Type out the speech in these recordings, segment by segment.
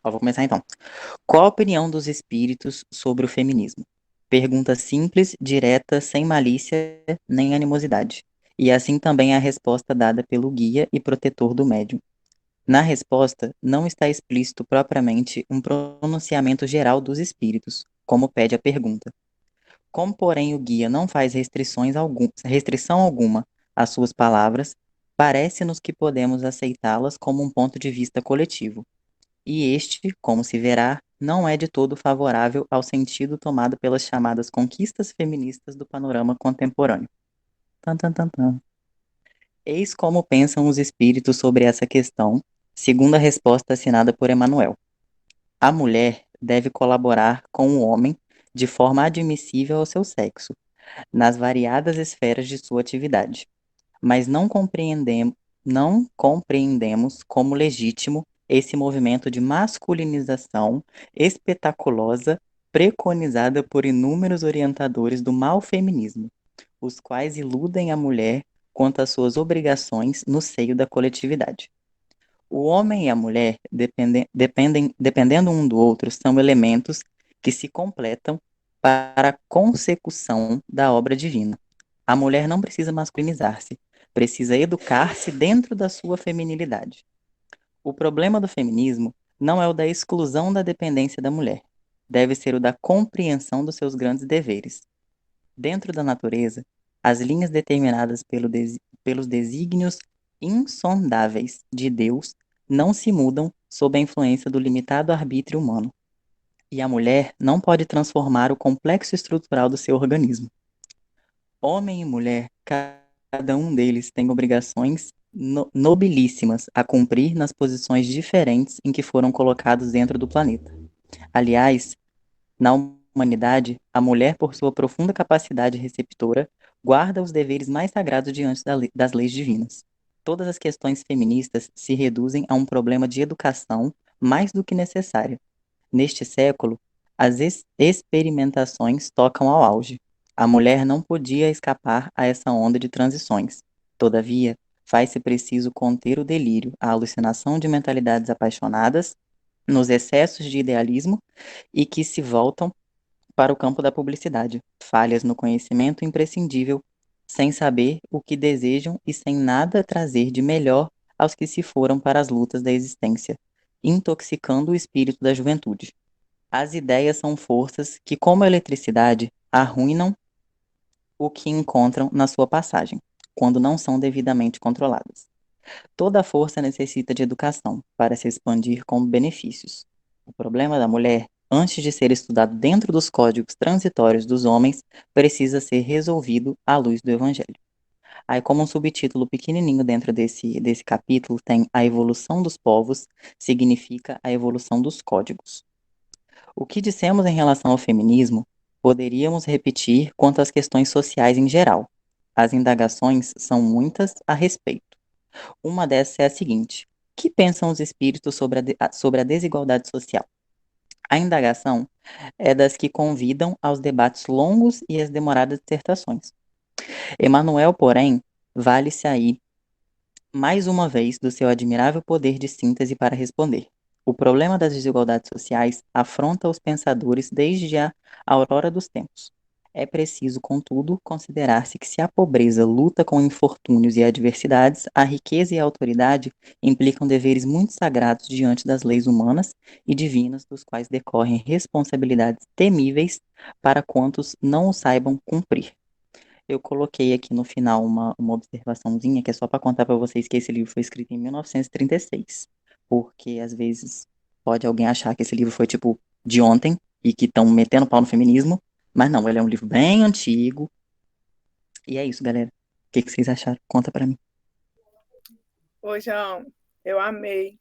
Ó, vou começar então. Qual a opinião dos espíritos sobre o feminismo? Pergunta simples, direta, sem malícia nem animosidade. E assim também é a resposta dada pelo guia e protetor do médium. Na resposta, não está explícito propriamente um pronunciamento geral dos espíritos, como pede a pergunta. Como, porém, o guia não faz restrição alguma às suas palavras, parece-nos que podemos aceitá-las como um ponto de vista coletivo. E este, como se verá, não é de todo favorável ao sentido tomado pelas chamadas conquistas feministas do panorama contemporâneo. Tan, tan, tan, tan. Eis como pensam os espíritos sobre essa questão, segundo a resposta assinada por Emmanuel. A mulher deve colaborar com o homem de forma admissível ao seu sexo, nas variadas esferas de sua atividade, mas não compreendemos como legítimo esse movimento de masculinização espetaculosa preconizada por inúmeros orientadores do mal feminismo, os quais iludem a mulher quanto às suas obrigações no seio da coletividade. O homem e a mulher, dependendo um do outro, são elementos que se completam para a consecução da obra divina. A mulher não precisa masculinizar-se, precisa educar-se dentro da sua feminilidade. O problema do feminismo não é o da exclusão da dependência da mulher, deve ser o da compreensão dos seus grandes deveres. Dentro da natureza, as linhas determinadas pelos desígnios insondáveis de Deus não se mudam sob a influência do limitado arbítrio humano, e a mulher não pode transformar o complexo estrutural do seu organismo. Homem e mulher, cada um deles tem obrigações nobilíssimas a cumprir nas posições diferentes em que foram colocados dentro do planeta. Aliás, na humanidade, a mulher, por sua profunda capacidade receptora, guarda os deveres mais sagrados diante das leis divinas. Todas as questões feministas se reduzem a um problema de educação mais do que necessária. Neste século, as experimentações tocam ao auge. A mulher não podia escapar a essa onda de transições. Todavia, faz-se preciso conter o delírio, a alucinação de mentalidades apaixonadas, nos excessos de idealismo e que se voltam para o campo da publicidade, falhas no conhecimento imprescindível, sem saber o que desejam e sem nada trazer de melhor aos que se foram para as lutas da existência, intoxicando o espírito da juventude. As ideias são forças que, como a eletricidade, arruinam o que encontram na sua passagem, quando não são devidamente controladas. Toda força necessita de educação para se expandir com benefícios. O problema da mulher, antes de ser estudado dentro dos códigos transitórios dos homens, precisa ser resolvido à luz do Evangelho. Aí, como um subtítulo pequenininho dentro desse capítulo, tem a evolução dos povos, significa a evolução dos códigos. O que dissemos em relação ao feminismo, poderíamos repetir quanto às questões sociais em geral. As indagações são muitas a respeito. Uma dessas é a seguinte: o que pensam os espíritos sobre a desigualdade social? A indagação é das que convidam aos debates longos e às demoradas dissertações. Emanuel, porém, vale-se aí mais uma vez do seu admirável poder de síntese para responder. O problema das desigualdades sociais afronta os pensadores desde a aurora dos tempos. É preciso, contudo, considerar-se que se a pobreza luta com infortúnios e adversidades, a riqueza e a autoridade implicam deveres muito sagrados diante das leis humanas e divinas, dos quais decorrem responsabilidades temíveis para quantos não o saibam cumprir. Eu coloquei aqui no final uma observaçãozinha que é só para contar para vocês que esse livro foi escrito em 1936, porque às vezes pode alguém achar que esse livro foi tipo de ontem e que estão metendo pau no feminismo, mas não, ele é um livro bem antigo. E é isso, galera. O que vocês acharam? Conta para mim. Ô, João, eu amei.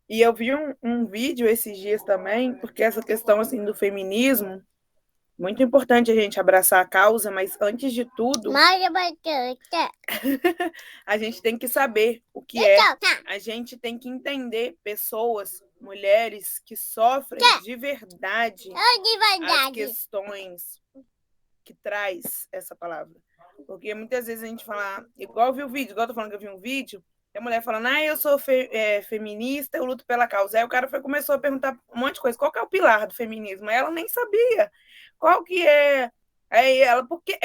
E eu vi um vídeo esses dias também, porque essa questão assim do feminismo, muito importante a gente abraçar a causa, mas antes de tudo, a gente tem que saber o que é. A gente tem que entender pessoas, mulheres que sofrem de verdade as questões que traz essa palavra. Porque muitas vezes a gente fala, igual eu vi o vídeo, igual eu tô falando que eu vi um vídeo, a mulher falando, eu sou feminista, eu luto pela causa. Aí o cara começou a perguntar um monte de coisa. Qual que é o pilar do feminismo? Aí ela nem sabia. Qual que é? Aí ela, por que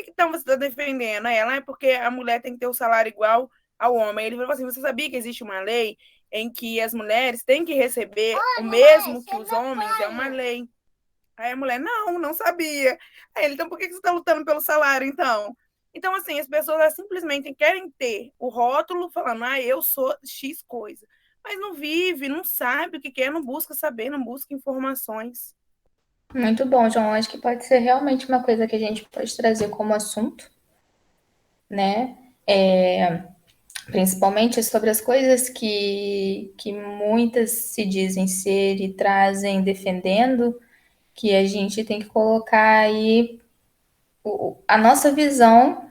então você está defendendo? Aí ela, é porque a mulher tem que ter o salário igual ao homem. Aí ele falou assim, você sabia que existe uma lei em que as mulheres têm que receber o mesmo que os homens? É uma lei. Aí a mulher, não sabia. Aí ele, então por que você está lutando pelo salário, então? Então, assim, as pessoas simplesmente querem ter o rótulo falando, eu sou X coisa. Mas não vive, não sabe o que é, não busca saber, não busca informações. Muito bom, João. Acho que pode ser realmente uma coisa que a gente pode trazer como assunto, né? Principalmente sobre as coisas que muitas se dizem ser e trazem defendendo, que a gente tem que colocar aí a nossa visão,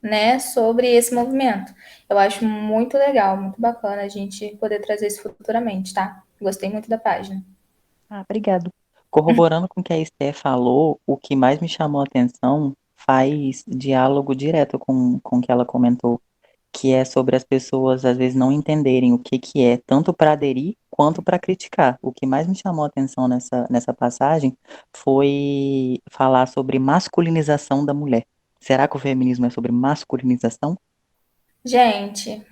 né, sobre esse movimento. Eu acho muito legal, muito bacana a gente poder trazer isso futuramente, tá? Gostei muito da página. Obrigado. Corroborando com o que a Esté falou, o que mais me chamou a atenção faz diálogo direto com o que ela comentou, que é sobre as pessoas às vezes não entenderem o que é, tanto para aderir quanto para criticar. O que mais me chamou a atenção nessa passagem foi falar sobre masculinização da mulher. Será que o feminismo é sobre masculinização? Gente,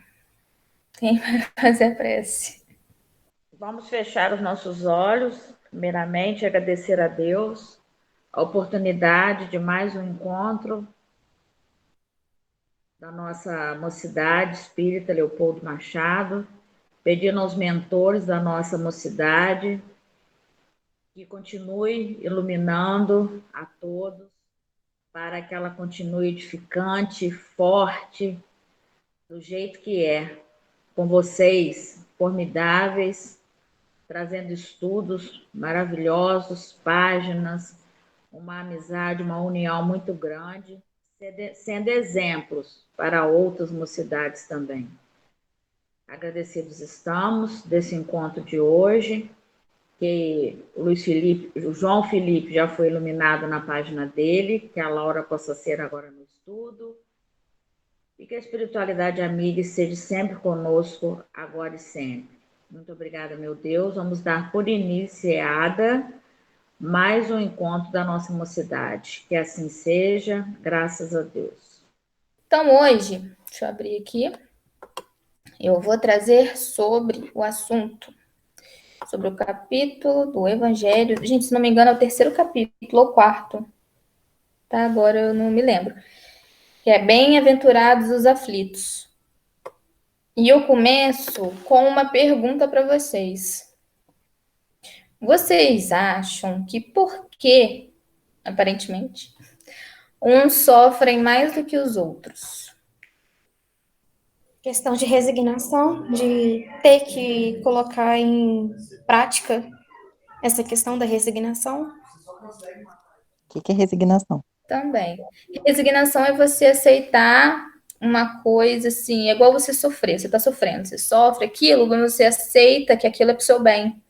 quem vai fazer a prece? Vamos fechar os nossos olhos, primeiramente agradecer a Deus a oportunidade de mais um encontro da nossa mocidade espírita Leopoldo Machado, pedindo aos mentores da nossa mocidade que continue iluminando a todos para que ela continue edificante, forte, do jeito que é, com vocês formidáveis, trazendo estudos maravilhosos, páginas, uma amizade, uma união muito grande, sendo exemplos para outras mocidades também. Agradecidos estamos desse encontro de hoje, que o João Felipe já foi iluminado na página dele, que a Laura possa ser agora no estudo, e que a espiritualidade amiga esteja sempre conosco, agora e sempre. Muito obrigada, meu Deus. Vamos dar por iniciada mais um encontro da nossa mocidade. Que assim seja, graças a Deus. Então, hoje, deixa eu abrir aqui, eu vou trazer sobre o assunto, sobre o capítulo do Evangelho. Gente, se não me engano, é o terceiro capítulo ou quarto, tá? Agora eu não me lembro. Que é Bem-aventurados os aflitos. E eu começo com uma pergunta para vocês. Vocês acham que por que, aparentemente, uns sofrem mais do que os outros? Questão de resignação, de ter que colocar em prática essa questão da resignação. O que é resignação? Também. Resignação é você aceitar uma coisa assim, é igual você sofrer. Você está sofrendo, você sofre aquilo, mas você aceita que aquilo é para o seu bem.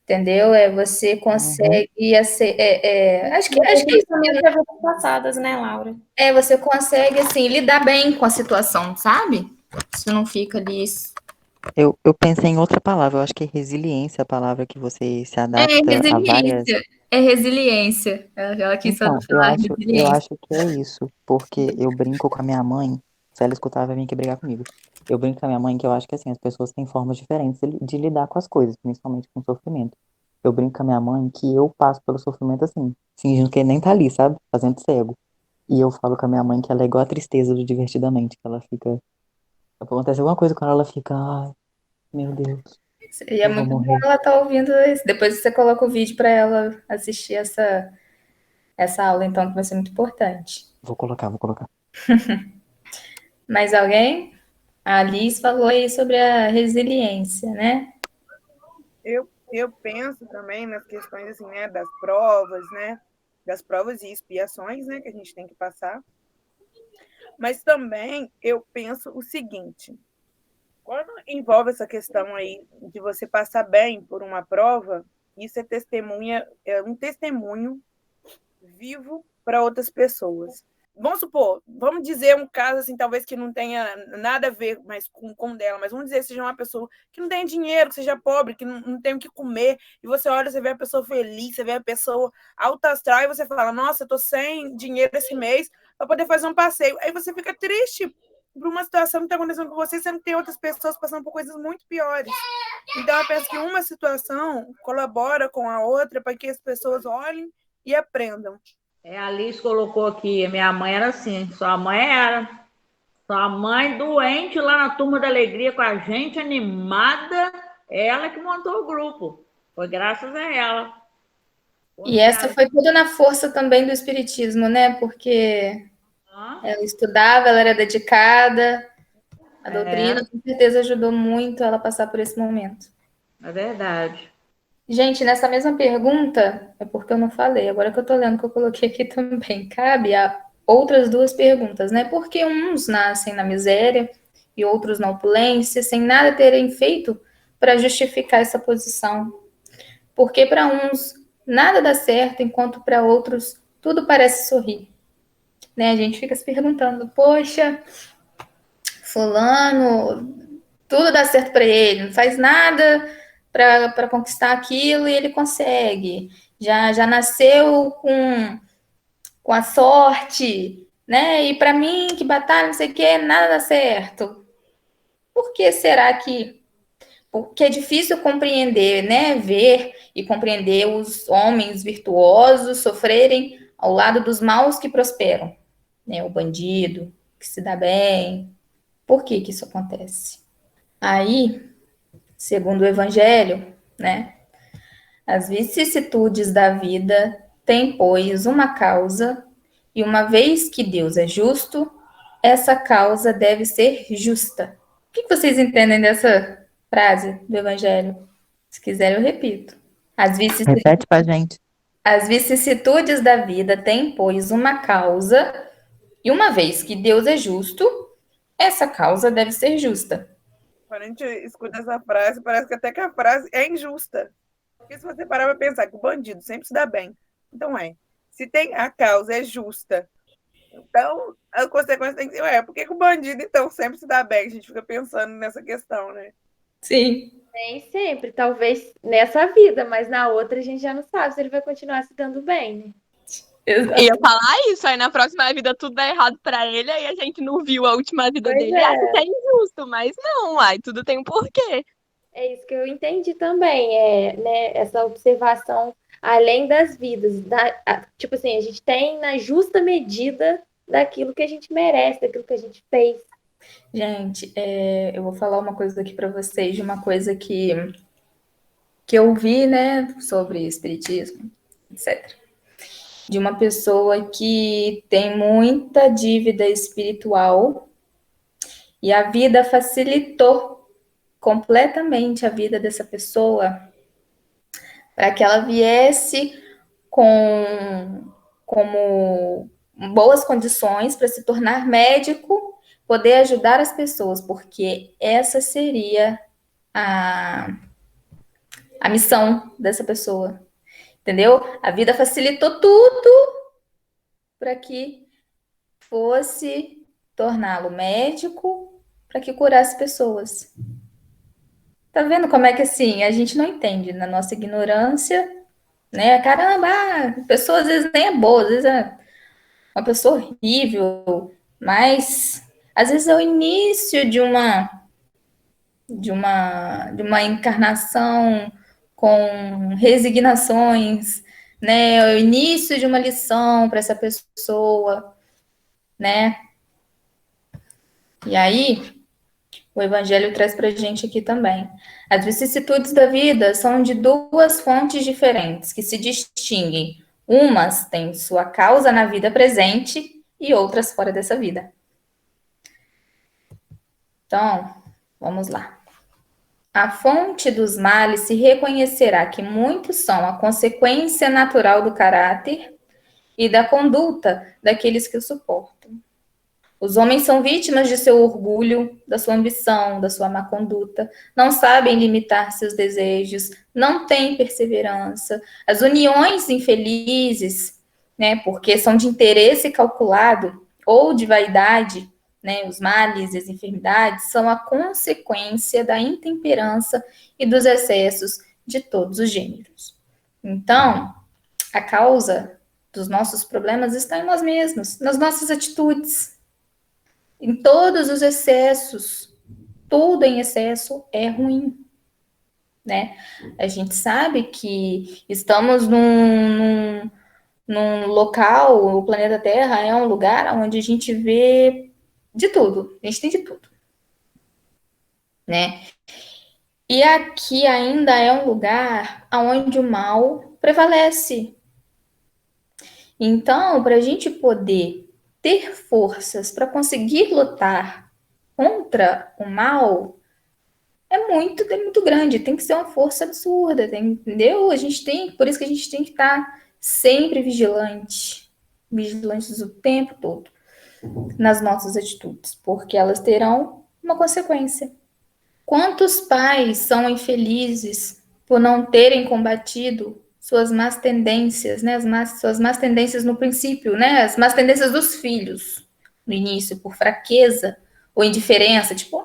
Entendeu? Você consegue. Acho que é isso. Principalmente as vidas passadas, né, Laura? Você consegue assim, lidar bem com a situação, sabe? Você não fica ali. Eu pensei em outra palavra, eu acho que é resiliência a palavra que você se adapta a várias. É resiliência. Ela quis Então, falar eu resiliência. acho que é isso, porque eu brinco com a minha mãe, se ela escutar, vai vir aqui brigar comigo. Eu brinco com a minha mãe que eu acho que assim, as pessoas têm formas diferentes de lidar com as coisas, principalmente com o sofrimento. Eu brinco com a minha mãe que eu passo pelo sofrimento assim, fingindo que ele nem tá ali, sabe? Fazendo cego. E eu falo com a minha mãe que ela é igual a tristeza do Divertidamente, que ela fica. Acontece alguma coisa com ela, ela fica, ai, meu Deus, Seria eu vou muito bom morrer. ela estar ouvindo isso. Depois você coloca o vídeo para ela assistir essa aula, então, que vai ser muito importante. Vou colocar. Mais alguém? A Liz falou aí sobre a resiliência, né? Eu penso também nas questões assim, né, das provas, né, das provas e expiações, né, que a gente tem que passar. Mas também eu penso o seguinte: quando envolve essa questão aí de você passar bem por uma prova, isso é um testemunho vivo para outras pessoas. vamos supor, vamos dizer um caso assim, talvez que não tenha nada a ver mais com dela, mas vamos dizer que seja uma pessoa que não tem dinheiro, que seja pobre, que não tem o que comer, e você olha, você vê a pessoa feliz, você vê a pessoa alta astral, e você fala, nossa, eu tô sem dinheiro esse mês para poder fazer um passeio. Aí você fica triste por uma situação que está acontecendo com você, sendo que tem outras pessoas passando por coisas muito piores. Então, eu penso que uma situação colabora com a outra para que as pessoas olhem e aprendam. A Alice colocou aqui, minha mãe era assim, sua mãe era. Sua mãe doente lá na Turma da Alegria com a gente, animada, ela que montou o grupo. Foi graças a ela. E essa foi toda na força também do espiritismo, né? Porque ela estudava, ela era dedicada, a doutrina com certeza ajudou muito ela a passar por esse momento. É verdade. Gente, nessa mesma pergunta, é porque eu não falei, agora que eu tô lendo que eu coloquei aqui também, cabe a outras duas perguntas, né? Por que uns nascem na miséria e outros na opulência, sem nada terem feito para justificar essa posição? Porque para uns nada dá certo, enquanto para outros tudo parece sorrir. Né? A gente fica se perguntando, poxa, fulano, tudo dá certo para ele, não faz nada para conquistar aquilo e ele consegue. Já nasceu com a sorte, né? E para mim, que batalha, não sei o que, nada dá certo. Por que será que... Porque é difícil compreender, né? Ver e compreender os homens virtuosos sofrerem ao lado dos maus que prosperam. Né? O bandido que se dá bem. Por que isso acontece? Aí, segundo o Evangelho, né? As vicissitudes da vida têm, pois, uma causa, e uma vez que Deus é justo, essa causa deve ser justa. O que vocês entendem dessa frase do Evangelho? Se quiserem, eu repito. Repete pra gente. As vicissitudes da vida têm, pois, uma causa, e uma vez que Deus é justo, essa causa deve ser justa. Quando a gente escuta essa frase, parece que até que a frase é injusta. Porque se você parar para pensar que o bandido sempre se dá bem, então se tem a causa é justa, então a consequência tem que ser, por que o bandido então sempre se dá bem? A gente fica pensando nessa questão, né? Sim. Nem sempre, talvez nessa vida, mas na outra a gente já não sabe se ele vai continuar se dando bem, né? Eu ia falar isso, aí na próxima vida tudo dá errado pra ele, aí a gente não viu a última vida Pois dele, é. acha que é injusto, mas não, aí tudo tem um porquê. É isso que eu entendi também, né, essa observação além das vidas. Tipo assim, a gente tem na justa medida daquilo que a gente merece, daquilo que a gente fez. Gente, eu vou falar uma coisa aqui para vocês, de uma coisa que eu vi, né, sobre espiritismo, etc. De uma pessoa que tem muita dívida espiritual e a vida facilitou completamente a vida dessa pessoa para que ela viesse como boas condições para se tornar médico, poder ajudar as pessoas, porque essa seria a missão dessa pessoa, entendeu? A vida facilitou tudo para que fosse torná-lo médico, para que curasse pessoas. Tá vendo como é que, assim, a gente não entende, na nossa ignorância, né? Caramba, a pessoa às vezes nem é boa, às vezes é uma pessoa horrível, mas às vezes é o início de uma encarnação com resignações, né? É o início de uma lição para essa pessoa, né? E aí, o Evangelho traz para a gente aqui também. As vicissitudes da vida são de duas fontes diferentes, que se distinguem. Umas têm sua causa na vida presente e outras fora dessa vida. Então, vamos lá. A fonte dos males se reconhecerá que muitos são a consequência natural do caráter e da conduta daqueles que o suportam. Os homens são vítimas de seu orgulho, da sua ambição, da sua má conduta, não sabem limitar seus desejos, não têm perseverança. As uniões infelizes, né, porque são de interesse calculado, ou de vaidade, né, os males e as enfermidades, são a consequência da intemperança e dos excessos de todos os gêneros. Então, a causa dos nossos problemas está em nós mesmos, nas nossas atitudes, em todos os excessos. Tudo em excesso é ruim, né? A gente sabe que estamos num local, o planeta Terra é um lugar onde a gente vê de tudo, a gente tem de tudo, né? E aqui ainda é um lugar onde o mal prevalece. Então, para a gente poder ter forças para conseguir lutar contra o mal, é muito grande, tem que ser uma força absurda, entendeu? Por isso que a gente tem que estar sempre vigilantes o tempo todo nas nossas atitudes, porque elas terão uma consequência. Quantos pais são infelizes por não terem combatido suas más tendências, né? Suas más tendências no princípio, né? As más tendências dos filhos no início, por fraqueza ou indiferença, tipo,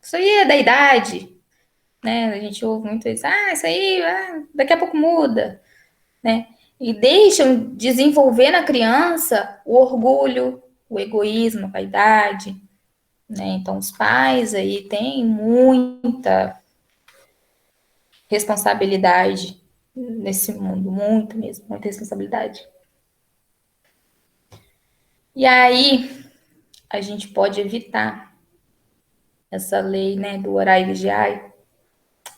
isso aí é da idade, né? A gente ouve muito isso, isso aí, daqui a pouco muda, né? E deixam desenvolver na criança o orgulho, o egoísmo, a vaidade, né? Então, os pais aí têm muita responsabilidade nesse mundo, muito mesmo, muita responsabilidade. E aí, a gente pode evitar essa lei, né, do orai e vigiai.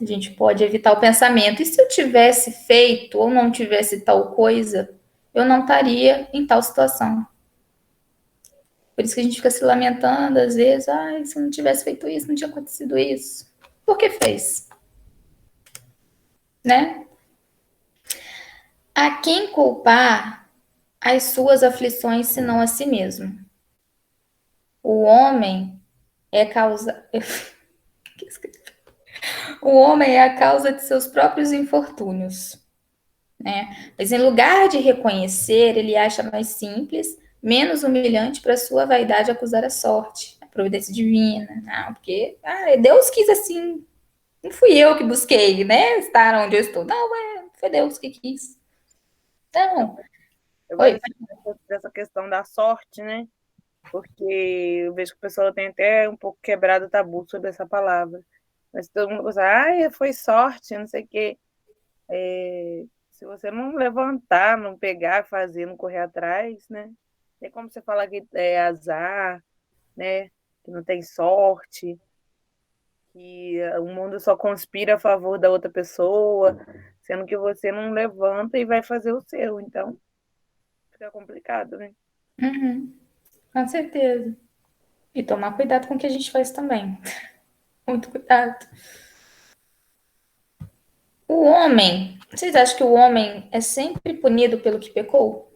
A gente pode evitar o pensamento. E se eu tivesse feito ou não tivesse tal coisa, eu não estaria em tal situação. Por isso que a gente fica se lamentando, às vezes, se eu não tivesse feito isso, não tinha acontecido isso. Por que fez? Né? A quem culpar as suas aflições, senão a si mesmo? O homem é causa... O homem é a causa de seus próprios infortúnios, né? Mas em lugar de reconhecer, ele acha mais simples, menos humilhante para sua vaidade acusar a sorte, a providência divina. Não, porque Deus quis assim, não fui eu que busquei, né? Estar onde eu estou. Não, foi Deus que quis. Não. Eu gosto dessa questão da sorte, né? Porque eu vejo que o pessoal tem até um pouco quebrado o tabu sobre essa palavra. Mas todo mundo pensa, foi sorte, não sei o quê. Se você não levantar, não pegar, fazer, não correr atrás, né? Tem como você falar que é azar, né? Que não tem sorte, que o mundo só conspira a favor da outra pessoa, sendo que você não levanta e vai fazer o seu. Então, fica complicado, né? Uhum, com certeza. E tomar cuidado com o que a gente faz também. Muito cuidado. O homem, vocês acham que o homem é sempre punido pelo que pecou?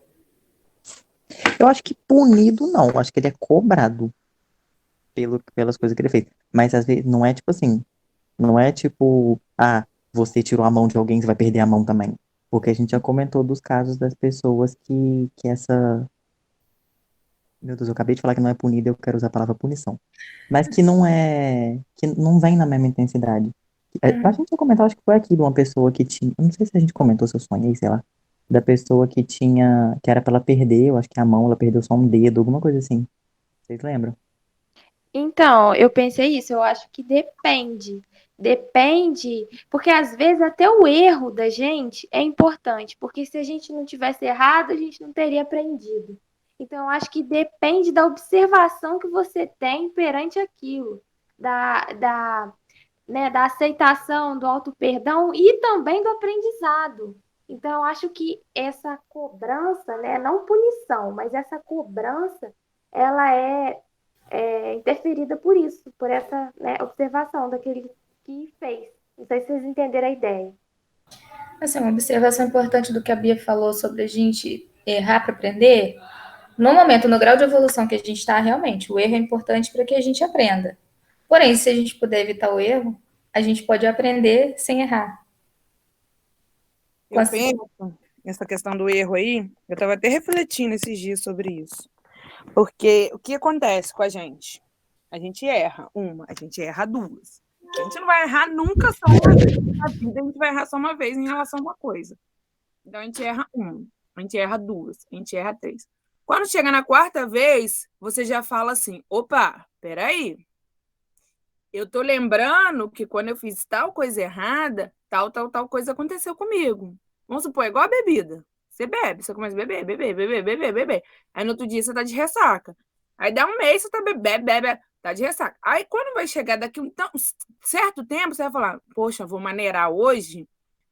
Eu acho que punido não, eu acho que ele é cobrado pelas coisas que ele fez. Mas às vezes não é tipo assim, não é tipo, você tirou a mão de alguém, você vai perder a mão também. Porque a gente já comentou dos casos das pessoas que essa. Meu Deus, eu acabei de falar que não é punida, eu quero usar a palavra punição. Mas que não é. Que não vem na mesma intensidade. A gente já comentou, acho que foi aqui de uma pessoa que tinha. Eu não sei se a gente comentou, se eu sonhei, sei lá. Da pessoa que tinha. Que era pra ela perder, eu acho que a mão, ela perdeu só um dedo, alguma coisa assim. Vocês lembram? Então, eu pensei isso, eu acho que depende. Depende, porque às vezes até o erro da gente é importante, porque se a gente não tivesse errado, a gente não teria aprendido. Então, eu acho que depende da observação que você tem perante aquilo, da aceitação, do auto-perdão e também do aprendizado. Então, eu acho que essa cobrança, né, não punição, mas essa cobrança, ela é interferida por isso, por essa, né, observação daquele que fez. Não sei se vocês entenderam a ideia. Assim, uma observação importante do que a Bia falou sobre a gente errar para aprender. No momento, no grau de evolução que a gente está, realmente, o erro é importante para que a gente aprenda. Porém, se a gente puder evitar o erro, a gente pode aprender sem errar. Eu penso, essa questão do erro aí, eu estava até refletindo esses dias sobre isso. Porque o que acontece com a gente? A gente erra uma, a gente erra duas. A gente não vai errar nunca só uma vez na vida, a gente vai errar só uma vez em relação a uma coisa. Então a gente erra uma, a gente erra duas, a gente erra três. Quando chega na quarta vez, você já fala assim: opa, peraí. Eu tô lembrando que quando eu fiz tal coisa errada, tal coisa aconteceu comigo. Vamos supor, é igual a bebida. Você bebe, você começa a beber. Aí no outro dia você tá de ressaca. Aí dá um mês, você tá bebe, tá de ressaca. Aí quando vai chegar daqui um certo tempo, você vai falar: poxa, vou maneirar hoje,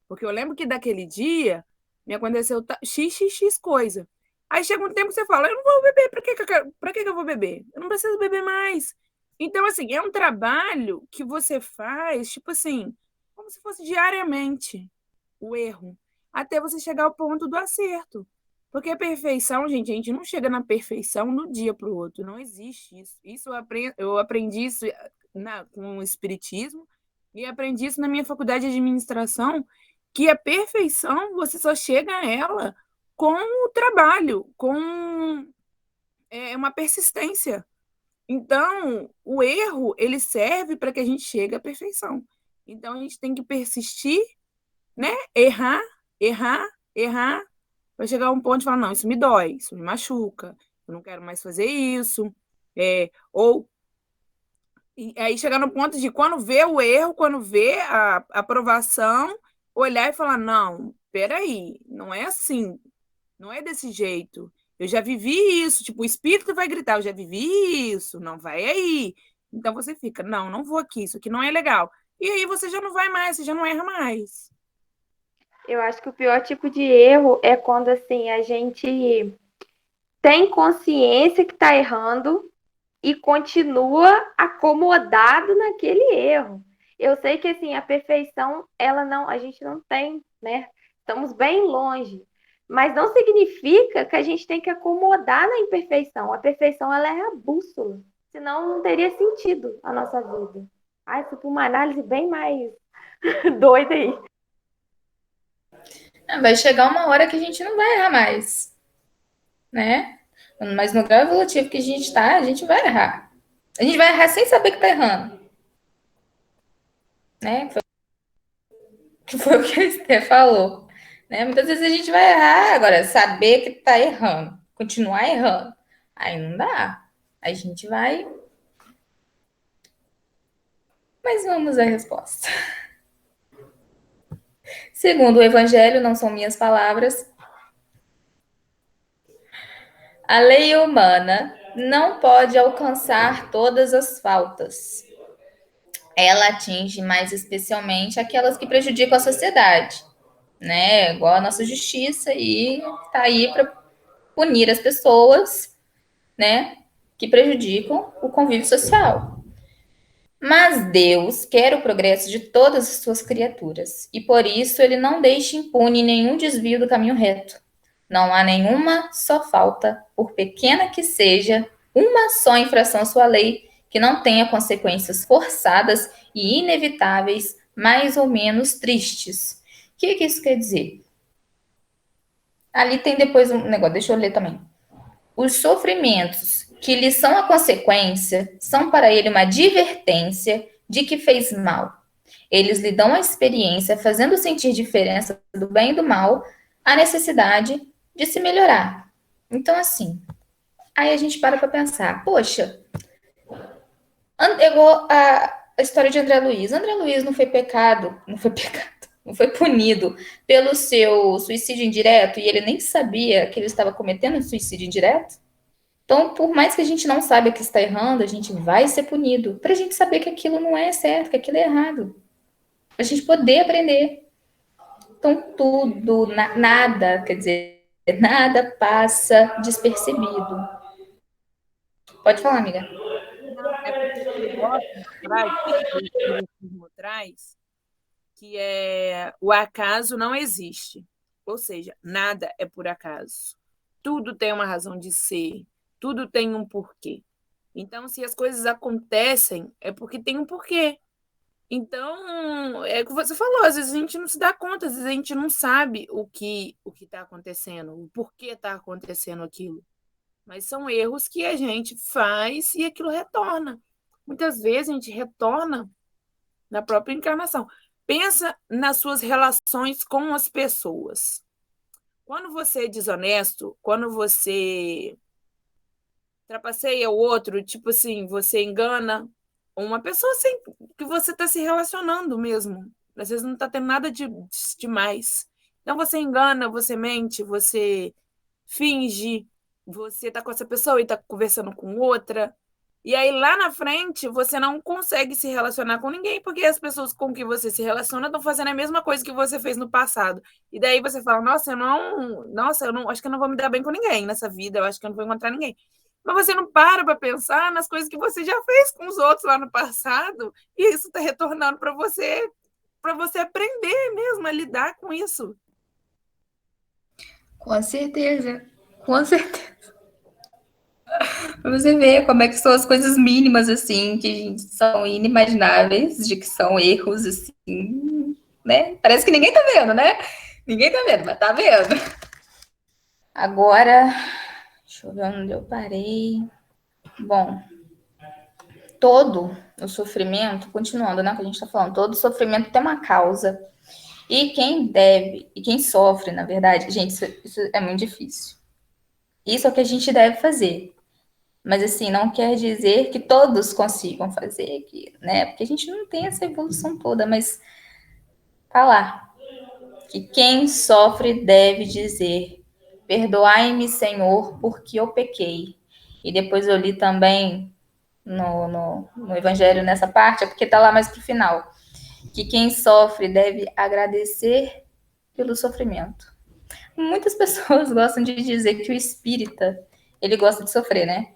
porque eu lembro que daquele dia me aconteceu x coisa. Aí chega um tempo que você fala: eu não vou beber, pra que eu vou beber? Eu não preciso beber mais. Então, assim, é um trabalho que você faz, tipo assim, como se fosse diariamente o erro, até você chegar ao ponto do acerto. Porque a perfeição, gente, a gente não chega na perfeição no dia para o outro, não existe isso. Isso eu aprendi isso com o Espiritismo e aprendi isso na minha faculdade de administração, que a perfeição você só chega a ela com o trabalho, com uma persistência. Então, o erro, ele serve para que a gente chegue à perfeição. Então, a gente tem que persistir, né? Errar, errar, errar, para chegar a um ponto de falar: não, isso me dói, isso me machuca, eu não quero mais fazer isso. E aí chegar no ponto de, quando vê o erro, quando vê a aprovação, olhar e falar: não, peraí, não é assim, não é desse jeito. Eu já vivi isso, tipo, o espírito vai gritar: eu já vivi isso, não vai aí. Então você fica: não, não vou aqui, isso aqui não é legal. E aí você já não vai mais, você já não erra mais. Eu acho que o pior tipo de erro é quando assim a gente tem consciência que está errando e continua acomodado naquele erro. Eu sei que assim a perfeição ela não, a gente não tem, né? Estamos bem longe, mas não significa que a gente tem que acomodar na imperfeição. A perfeição ela é a bússola, senão não teria sentido a nossa vida. Ai, fui para uma análise bem mais doida aí. Vai chegar uma hora que a gente não vai errar mais, né? Mas no grau evolutivo que a gente está, a gente vai errar. A gente vai errar sem saber que tá errando, né? Foi o que a Esther falou, né? Muitas vezes a gente vai errar, agora saber que tá errando, continuar errando, aí não dá. A gente vai. Mas vamos à resposta. Segundo o Evangelho, não são minhas palavras, a lei humana não pode alcançar todas as faltas. Ela atinge mais especialmente aquelas que prejudicam a sociedade, né? Igual a nossa justiça, e tá aí para punir as pessoas, né? Que prejudicam o convívio social. Mas Deus quer o progresso de todas as suas criaturas, e por isso ele não deixa impune nenhum desvio do caminho reto. Não há nenhuma só falta, por pequena que seja, uma só infração à sua lei, que não tenha consequências forçadas e inevitáveis, mais ou menos tristes. O que isso quer dizer? Ali tem depois um negócio, deixa eu ler também. Os sofrimentos que lhe são a consequência são para ele uma advertência de que fez mal. Eles lhe dão a experiência, fazendo sentir diferença do bem e do mal, a necessidade de se melhorar. Então, assim, aí a gente para pensar: poxa, igual a história de André Luiz. André Luiz não foi não foi punido pelo seu suicídio indireto, e ele nem sabia que ele estava cometendo um suicídio indireto. Então, por mais que a gente não saiba que está errando, a gente vai ser punido, para a gente saber que aquilo não é certo, que aquilo é errado, para a gente poder aprender. Então, tudo, nada, quer dizer, nada passa despercebido. Pode falar, amiga. Não, é porque eu gosto de frase que o Espiritismo traz, que é: o acaso não existe. Ou seja, nada é por acaso. Tudo tem uma razão de ser, tudo tem um porquê. Então, se as coisas acontecem, é porque tem um porquê. Então, é o que você falou, às vezes a gente não se dá conta, às vezes a gente não sabe o que está acontecendo, o porquê está acontecendo aquilo. mas são erros que a gente faz e aquilo retorna. Muitas vezes a gente retorna na própria encarnação. Pensa nas suas relações com as pessoas. Quando você é desonesto, quando você trapaceia o outro, tipo assim, você engana uma pessoa sem que você está se relacionando mesmo. Às vezes não está tendo nada de demais. Então você engana, você mente, você finge, você está com essa pessoa e está conversando com outra. E aí lá na frente você não consegue se relacionar com ninguém, porque as pessoas com que você se relaciona estão fazendo a mesma coisa que você fez no passado. E daí você fala, nossa, eu não, acho que eu não vou me dar bem com ninguém nessa vida, eu acho que eu não vou encontrar ninguém. Mas você não para pensar nas coisas que você já fez com os outros lá no passado, e isso está retornando para você aprender mesmo a lidar com isso. Com certeza. Com certeza. Pra você ver como é que são as coisas mínimas, assim, que, gente, são inimagináveis, de que são erros, assim, né? Parece que ninguém tá vendo, né? Ninguém tá vendo, mas tá vendo. Agora, deixa eu ver onde eu parei. Bom, todo o sofrimento, continuando, né, que a gente tá falando, todo sofrimento tem uma causa. E quem sofre, na verdade, gente, isso é muito difícil. Isso é o que a gente deve fazer. Mas, assim, não quer dizer que todos consigam fazer, né? Porque a gente não tem essa evolução toda, mas tá lá. Que quem sofre deve dizer: perdoai-me, Senhor, porque eu pequei. E depois eu li também no Evangelho nessa parte, é porque tá lá mais pro final. Que quem sofre deve agradecer pelo sofrimento. Muitas pessoas gostam de dizer que o espírita, ele gosta de sofrer, né?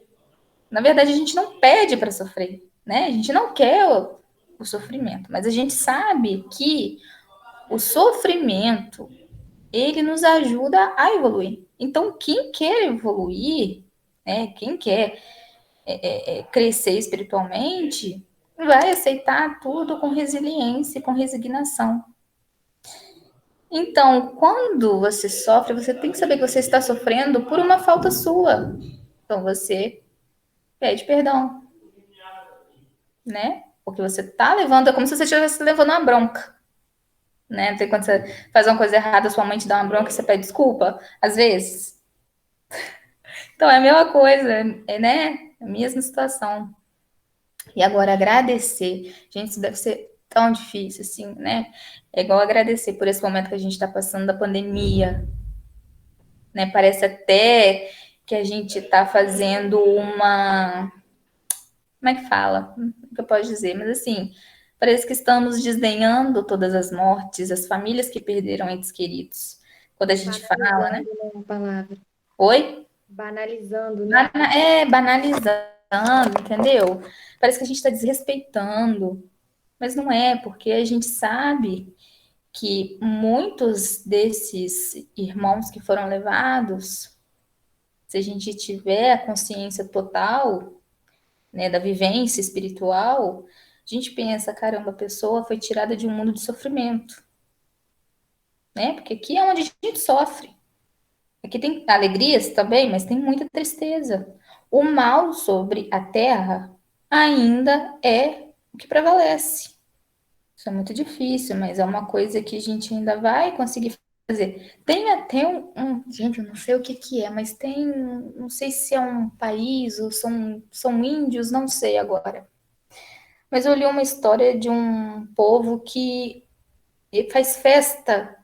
Na verdade, a gente não pede para sofrer, né? A gente não quer o sofrimento, mas a gente sabe que o sofrimento, ele nos ajuda a evoluir. Então, quem quer evoluir, né? Quem quer crescer espiritualmente, vai aceitar tudo com resiliência, com resignação. Então, quando você sofre, você tem que saber que você está sofrendo por uma falta sua. Então, você pede perdão, né? Porque você tá levando, é como se você estivesse levando uma bronca, né? Tem quando você faz uma coisa errada, sua mãe te dá uma bronca e você pede desculpa, às vezes. Então, é a mesma coisa, né? É a mesma situação. E agora, agradecer. Gente, isso deve ser tão difícil, assim, né? É igual agradecer por esse momento que a gente está passando da pandemia, né? Parece até que a gente está fazendo uma... Como é que fala? O que eu posso dizer? Mas, assim, parece que estamos desdenhando todas as mortes, as famílias que perderam entes queridos. Quando a gente fala, né? A palavra. Oi? Banalizando, né? Banalizando, entendeu? Parece que a gente está desrespeitando. Mas não é, porque a gente sabe que muitos desses irmãos que foram levados, se a gente tiver a consciência total, né, da vivência espiritual, a gente pensa, caramba, a pessoa foi tirada de um mundo de sofrimento, né? Porque aqui é onde a gente sofre. Aqui tem alegrias também, mas tem muita tristeza. O mal sobre a terra ainda é o que prevalece. Isso é muito difícil, mas é uma coisa que a gente ainda vai conseguir fazer. Tem até gente, eu não sei o que que é, mas tem, não sei se é um país ou são índios, não sei agora. Mas eu li uma história de um povo que faz festa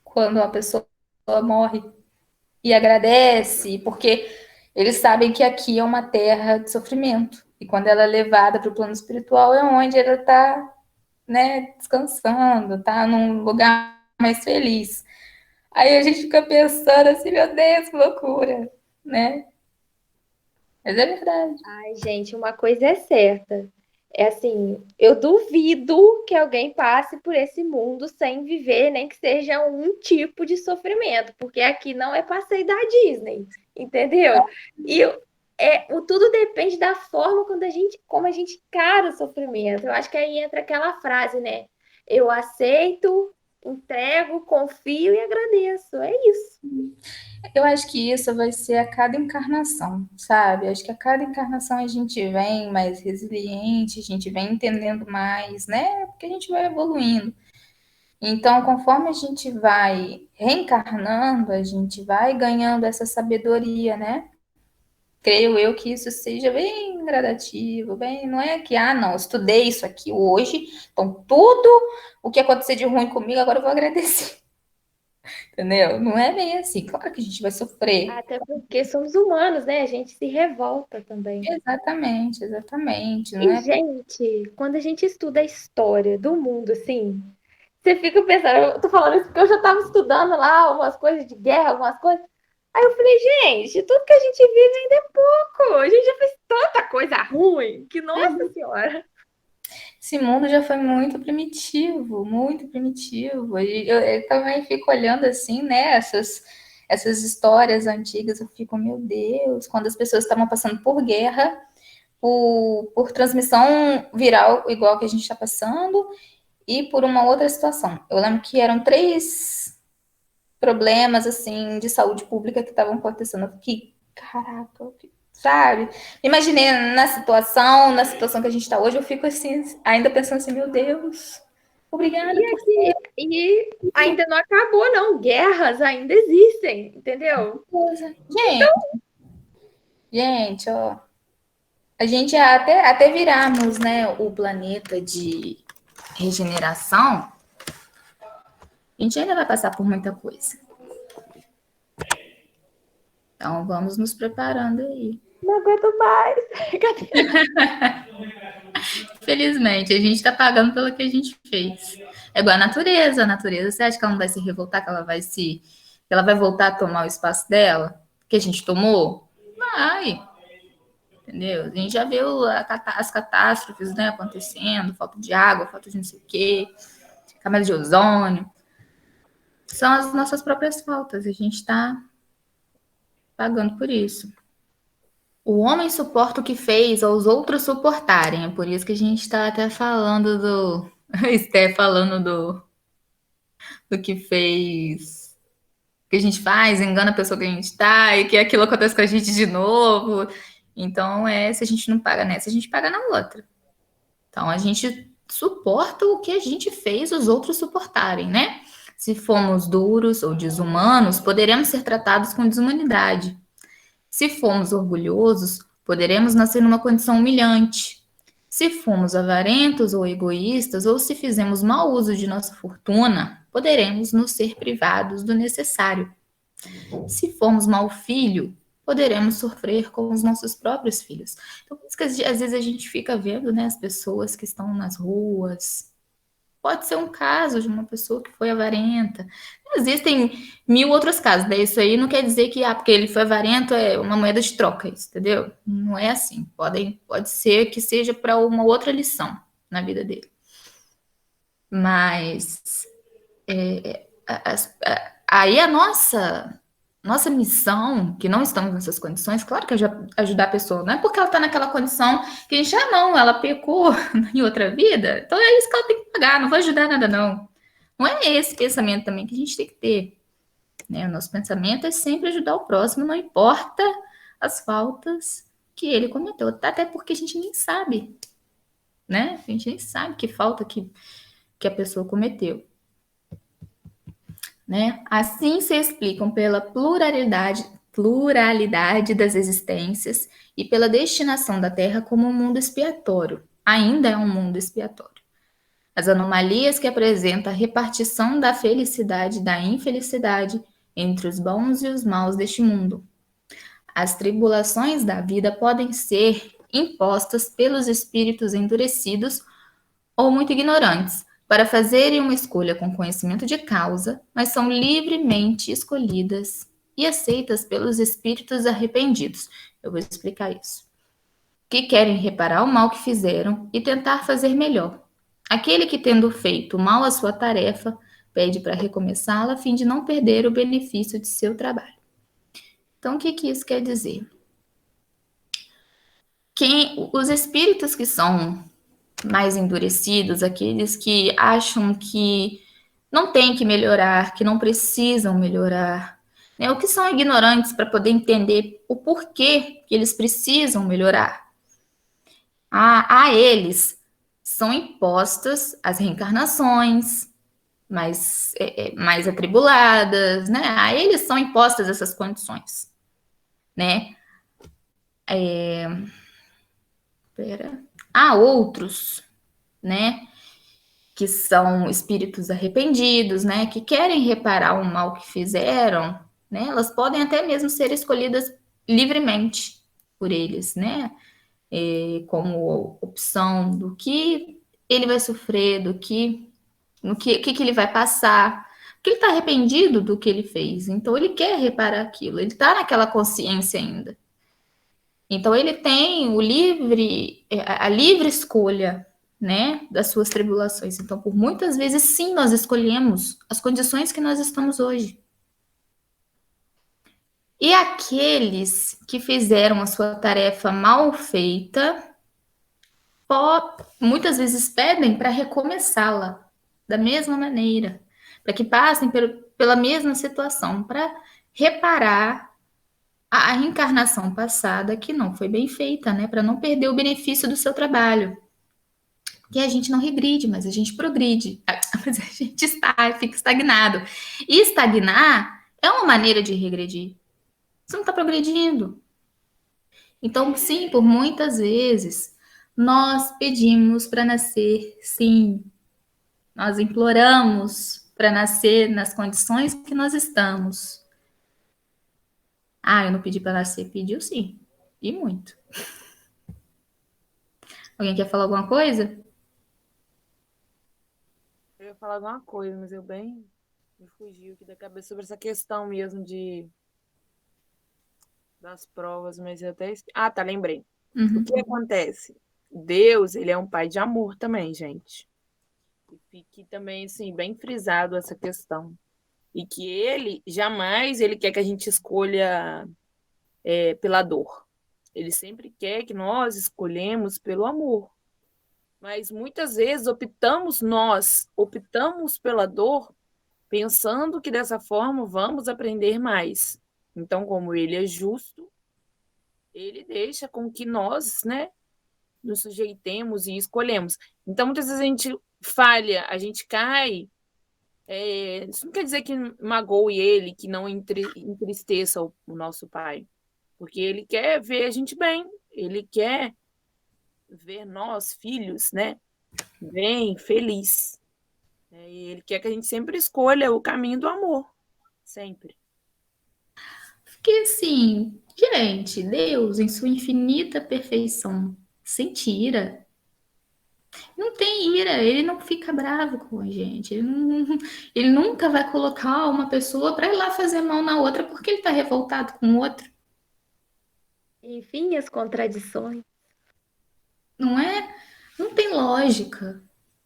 quando uma pessoa morre e agradece, porque eles sabem que aqui é uma terra de sofrimento. E quando ela é levada para o plano espiritual, é onde ela está, né, descansando, tá num lugar mais feliz. Aí a gente fica pensando assim, meu Deus, que loucura, né? Mas é verdade. Ai, gente, uma coisa é certa. É assim, eu duvido que alguém passe por esse mundo sem viver, nem que seja um tipo de sofrimento, porque aqui não é passeio da Disney, entendeu? E tudo depende da forma como a gente encara o sofrimento. Eu acho que aí entra aquela frase, né? Eu aceito, entrego, confio e agradeço. É isso. Eu acho que isso vai ser a cada encarnação, sabe? Acho que a cada encarnação a gente vem mais resiliente, a gente vem entendendo mais, né? Porque a gente vai evoluindo. Então, conforme a gente vai reencarnando, a gente vai ganhando essa sabedoria, né? Creio eu que isso seja bem gradativo, bem, não é que, não, eu estudei isso aqui hoje, então tudo o que acontecer de ruim comigo, agora eu vou agradecer, entendeu? Não é bem assim, claro que a gente vai sofrer. Até porque somos humanos, né? A gente se revolta também. Exatamente, exatamente, não E, é? gente, quando a gente estuda a história do mundo, assim, você fica pensando, eu tô falando isso porque eu já tava estudando lá umas coisas de guerra, algumas coisas. Aí eu falei, gente, tudo que a gente vive ainda é pouco. A gente já fez tanta coisa ruim que, nossa senhora. Esse mundo já foi muito primitivo, muito primitivo. E eu também fico olhando assim, né, essas histórias antigas, eu fico, meu Deus, quando as pessoas estavam passando por guerra, por transmissão viral, igual que a gente está passando, e por uma outra situação. Eu lembro que eram 3 problemas, assim, de saúde pública que estavam acontecendo. Eu fiquei, caraca, sabe? Imaginei na situação que a gente está hoje, eu fico assim, ainda pensando assim, meu Deus, obrigada por E ainda não acabou, não. Guerras ainda existem, entendeu? coisa. Gente, ó, a gente até virarmos, né, o planeta de regeneração, a gente ainda vai passar por muita coisa. Então, vamos nos preparando aí. Não aguento mais. Felizmente, a gente está pagando pelo que a gente fez. É igual a natureza. A natureza, você acha que ela não vai se revoltar, que ela vai voltar a tomar o espaço dela? Que a gente tomou? Vai. Entendeu? A gente já viu as catástrofes, né, acontecendo, falta de água, falta de não sei o quê, camada de ozônio. São as nossas próprias faltas. A gente está pagando por isso. O homem suporta o que fez aos outros suportarem. É por isso que a gente está até falando do. Esté falando do que fez. Que a gente faz, engana a pessoa que a gente tá, e que aquilo acontece com a gente de novo. Então, se a gente não paga nessa, a gente paga na outra. Então, a gente suporta o que a gente fez os outros suportarem, né? Se formos duros ou desumanos, poderemos ser tratados com desumanidade. Se formos orgulhosos, poderemos nascer numa condição humilhante. Se formos avarentos ou egoístas, ou se fizermos mau uso de nossa fortuna, poderemos nos ser privados do necessário. Se formos mau filho, poderemos sofrer com os nossos próprios filhos. Então, por isso que às vezes a gente fica vendo, né, as pessoas que estão nas ruas. Pode ser um caso de uma pessoa que foi avarenta. Existem 1000 outros casos. Daí isso aí não quer dizer que, porque ele foi avarento, é uma moeda de troca, entendeu? Não é assim. Pode ser que seja para uma outra lição na vida dele. Mas aí a nossa missão, que não estamos nessas condições, claro que é ajudar a pessoa, não é porque ela está naquela condição que a gente, não, ela pecou em outra vida, então é isso que ela tem que pagar, não vou ajudar nada, não. Não é esse pensamento também que a gente tem que ter, né? O nosso pensamento é sempre ajudar o próximo, não importa as faltas que ele cometeu, até porque a gente nem sabe, né? A gente nem sabe que falta que a pessoa cometeu. Né? Assim se explicam pela pluralidade das existências e pela destinação da Terra como um mundo expiatório. Ainda é um mundo expiatório. As anomalias que apresenta a repartição da felicidade e da infelicidade entre os bons e os maus deste mundo. As tribulações da vida podem ser impostas pelos espíritos endurecidos ou muito ignorantes, para fazerem uma escolha com conhecimento de causa, mas são livremente escolhidas e aceitas pelos espíritos arrependidos. Eu vou explicar isso. Que querem reparar o mal que fizeram e tentar fazer melhor. Aquele que, tendo feito mal a sua tarefa, pede para recomeçá-la a fim de não perder o benefício de seu trabalho. Então, o que isso quer dizer? Os espíritos que são mais endurecidos, aqueles que acham que não tem que melhorar, que não precisam melhorar, né? O que são ignorantes para poder entender o porquê que eles precisam melhorar. A eles são impostas as reencarnações mais atribuladas, né? A eles são impostas essas condições, né? Há outros, né, que são espíritos arrependidos, né, que querem reparar o mal que fizeram, né? Elas podem até mesmo ser escolhidas livremente por eles, né? Como opção do que ele vai sofrer, no que ele vai passar, porque ele está arrependido do que ele fez, então ele quer reparar aquilo, ele está naquela consciência ainda. Então ele tem a livre escolha, né, das suas tribulações. Então, por muitas vezes, sim, nós escolhemos as condições que nós estamos hoje. E aqueles que fizeram a sua tarefa mal feita, muitas vezes pedem para recomeçá-la da mesma maneira, para que passem pela mesma situação, para reparar a reencarnação passada que não foi bem feita, né? Para não perder o benefício do seu trabalho. Que a gente não regride, mas a gente progride. Mas a gente fica estagnado. E estagnar é uma maneira de regredir. Você não está progredindo. Então, sim, por muitas vezes, nós pedimos para nascer, sim. Nós imploramos para nascer nas condições que nós estamos. Eu não pedi para nascer. Pediu sim. E muito. Alguém quer falar alguma coisa? Eu ia falar alguma coisa, mas eu bem me fugiu aqui da cabeça sobre essa questão mesmo das provas, mas eu até... tá, lembrei. O que acontece? Deus, ele é um pai de amor também, gente. E fique também, assim, bem frisado essa questão. E que ele, jamais, ele quer que a gente escolha pela dor. Ele sempre quer que nós escolhemos pelo amor. Mas muitas vezes optamos pela dor, pensando que dessa forma vamos aprender mais. Então, como ele é justo, ele deixa com que nós, né, nos sujeitemos e escolhemos. Então, muitas vezes a gente falha, a gente cai. Isso não quer dizer que magoe ele, que não entristeça o nosso pai. Porque ele quer ver a gente bem, ele quer ver nós, filhos, né, bem, feliz. E ele quer que a gente sempre escolha o caminho do amor. Sempre. Porque, assim, gente, Deus, em sua infinita perfeição, sente ira. Não tem ira, ele não fica bravo com a gente. Ele nunca vai colocar uma pessoa para ir lá fazer mal na outra porque ele está revoltado com o outro. Enfim, as contradições. Não é? Não tem lógica.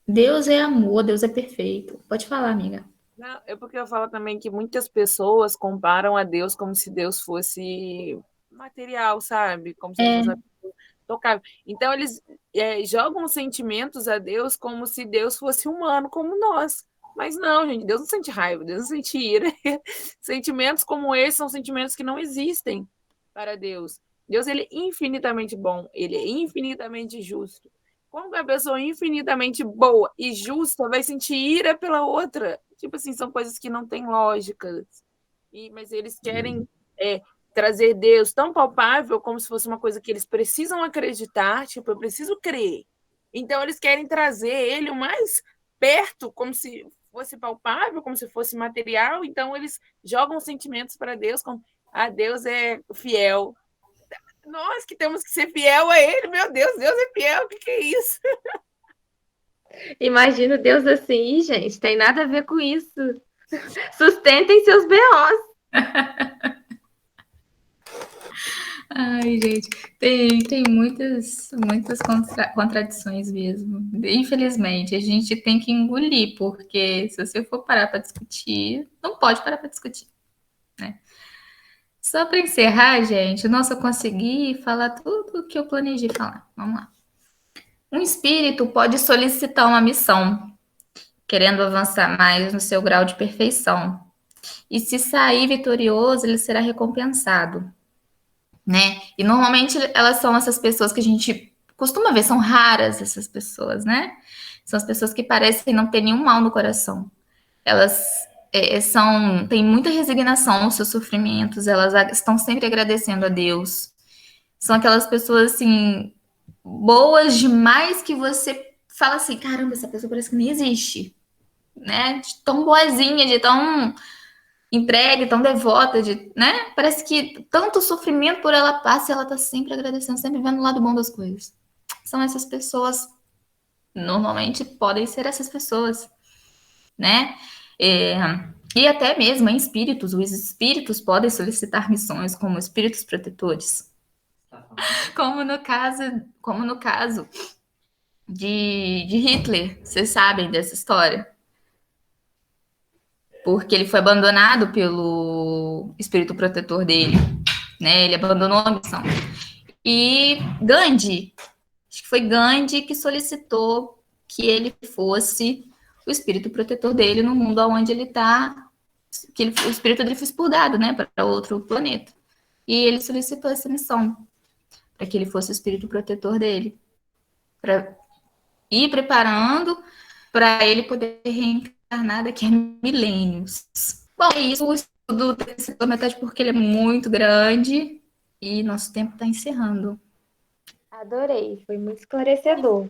Deus é amor, Deus é perfeito. Pode falar, amiga. Não, é porque eu falo também que muitas pessoas comparam a Deus como se Deus fosse material, sabe? Como se ele fosse tocável. Então, eles jogam sentimentos a Deus como se Deus fosse humano, como nós. Mas não, gente, Deus não sente raiva, Deus não sente ira. Sentimentos como esses são sentimentos que não existem para Deus. Deus, ele é infinitamente bom, ele é infinitamente justo. Como que a pessoa infinitamente boa e justa vai sentir ira pela outra? Tipo assim, são coisas que não têm lógica. Mas eles querem trazer Deus tão palpável como se fosse uma coisa que eles precisam acreditar, tipo, eu preciso crer. Então, eles querem trazer ele o mais perto, como se fosse palpável, como se fosse material. Então, eles jogam sentimentos para Deus, como, Deus é fiel. Nós que temos que ser fiel a ele, meu Deus, Deus é fiel, o que é isso? Imagina Deus assim, gente, tem nada a ver com isso. Sustentem seus B.O.s. Ai, gente, tem muitas contradições mesmo. Infelizmente, a gente tem que engolir, porque se você for parar para discutir, não pode parar para discutir, né? Só para encerrar, gente, nossa, eu consegui falar tudo o que eu planejei falar. Vamos lá. Um espírito pode solicitar uma missão, querendo avançar mais no seu grau de perfeição. e se sair vitorioso, ele será recompensado, né? E normalmente elas são essas pessoas que a gente costuma ver, são raras essas pessoas, né? São as pessoas que parecem não ter nenhum mal no coração. Elas têm muita resignação aos seus sofrimentos, elas estão sempre agradecendo a Deus. São aquelas pessoas, assim, boas demais que você fala assim, caramba, essa pessoa parece que nem existe, né? De tão boazinha, de tão entregue, tão devota, né? Parece que tanto sofrimento por ela passa e ela tá sempre agradecendo, sempre vendo o lado bom das coisas. São essas pessoas, normalmente podem ser essas pessoas, né? E até mesmo em espíritos, os espíritos podem solicitar missões como espíritos protetores. Como no caso de Hitler, vocês sabem dessa história? Porque ele foi abandonado pelo espírito protetor dele, né? Ele abandonou a missão. E Gandhi, acho que foi Gandhi que solicitou que ele fosse o espírito protetor dele no mundo onde ele está, o espírito dele foi expurgado, né, para outro planeta. E ele solicitou essa missão, para que ele fosse o espírito protetor dele, para ir preparando para ele poder reencarnar daqui a milênios. Bom, é isso. O estudo tem que ser pela metade porque ele é muito grande e nosso tempo está encerrando. Adorei, foi muito esclarecedor.